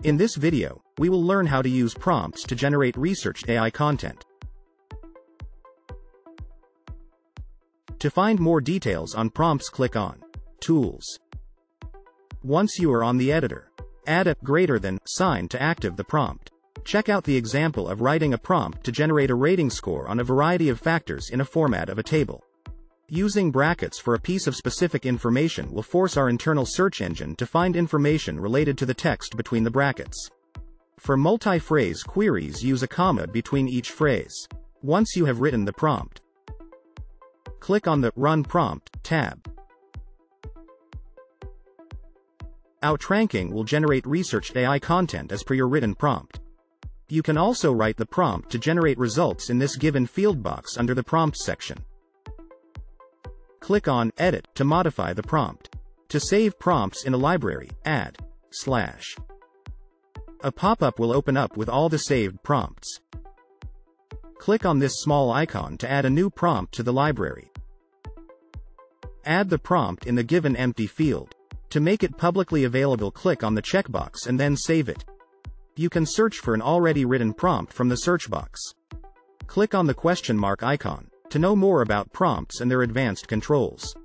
In this video, we will learn how to use prompts to generate research AI content. To find more details on prompts, click on Tools. Once you are on the editor, add a greater than sign to active the prompt. Check out the example of writing a prompt to generate a rating score on a variety of factors in a format of a table. Using brackets for a piece of specific information will force our internal search engine to find information related to the text between the brackets. For multi-phrase queries, use a comma between each phrase. Once you have written the prompt, click on the Run Prompt tab. Outranking will generate research AI content as per your written prompt. You can also write the prompt to generate results in this given field box under the Prompts section. Click on Edit to modify the prompt. To save prompts in a library, add /. A pop-up will open up with all the saved prompts. Click on this small icon to add a new prompt to the library. Add the prompt in the given empty field. To make it publicly available, click on the checkbox and then save it. You can search for an already written prompt from the search box. Click on the question mark icon to know more about prompts and their advanced controls.